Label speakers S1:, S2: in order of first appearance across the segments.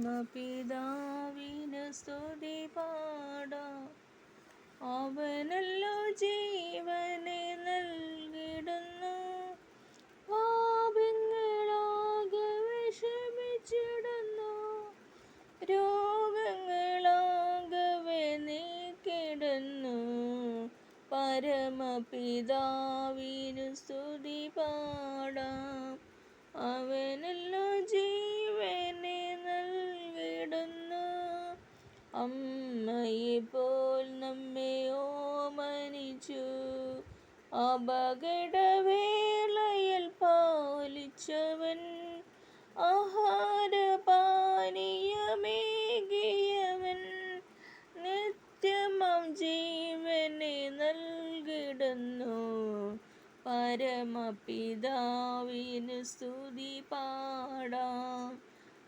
S1: പരമപിതാവിന് സ്തുതി പാടാം. അവനല്ലോ ജീവനെ നൽകിടുന്നു. പാപങ്ങളാകെ വിഷമിച്ചിടുന്നു. രോഗങ്ങളാകവെ നീക്കിടുന്നു. പരമപിതാവിന് സ്തുതി പാടാം. അവനല്ലോ ജീവനെ നൽകിടുന്നു. അമ്മയെപ്പോൽ നമ്മെ ഓമനിച്ചു. അപകടവേളയിൽ പാലിച്ചവൻ. ആഹാരപാനീയമേകിയവൻ. നിത്യമാം ജീവനെ നൽകിടുന്നു. പരമപിതാവിന് സ്തുതി പാടാം.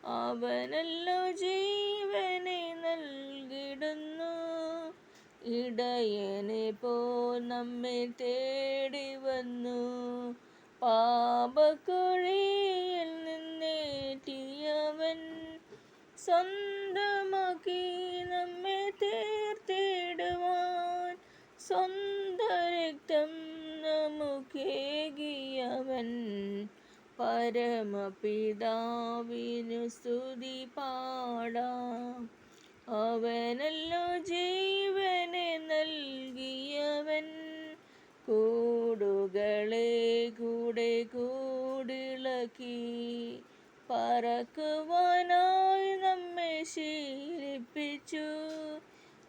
S1: അവനല്ലോ ജീവനെ നൽകിടുന്നു. ഇടയനെ പോൽ നമ്മെ തേടി വന്നു. പാപക്കുഴിയിൽ നിന്നേറ്റിയവൻ. സ്വന്തമാക്കി നമ്മെ തീർത്തിടുവാൻ സ്വന്തം രക്തം നമുക്കേകിയവൻ. പരമപിതാവിനു സ്തുതി പാടാം. അവനല്ലോ ജീവനെ നൽകിയവൻ. കൂടുകളെ കൂടെ കൂടിളക്കി പറക്കുവാനായി നമ്മെ ശീലിപ്പിച്ചു.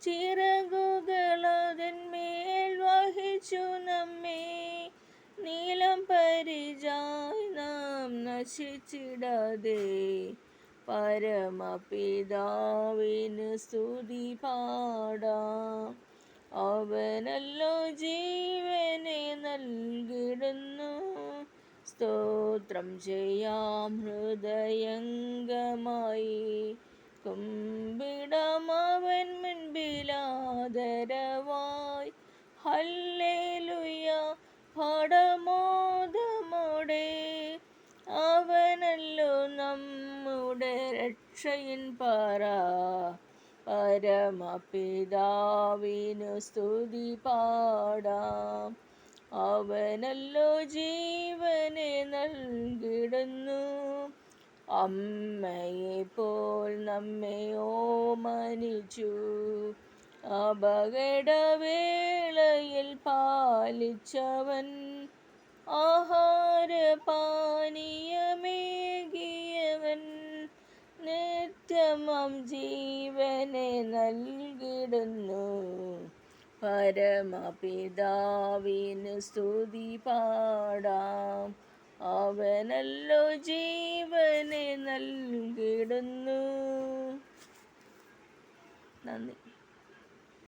S1: ചിറകുകളതിന്മേൽ വഹിച്ചു നമ്മെ. നീലം പരിചായി നാം നശിച്ചിടാതെ. പരമപിതാവിന് സ്തുതി പാടാം. അവനല്ലോ ജീവനെ നൽകിടുന്നു. സ്തോത്രം ചെയ്യാം ഹൃദയംഗമായി. കുമ്പിടാം അവൻ മുൻപിലാദരവായി. ഹല്ലേലൂയ പാടമോദമോടെ. അവനല്ലോ നമ്മുടെ രക്ഷയിൻ പാറ. പരമപിതാവിനു സ്തുതി പാടാം. അവനല്ലോ ജീവനെ നൽകിടുന്നു. അമ്മയെപ്പോൽ നമ്മെ ഓമനിച്ചു. അപകടവേളയിൽ പാലിച്ചവൻ. ആഹാരപാനീയമേകിയവൻ. നിത്യമാം ജീവനെ നൽകിടുന്നു. പരമപിതാവിന് സ്തുതി പാടാം. അവനല്ലോ ജീവനെ നൽകിടുന്നു. നന്ദി.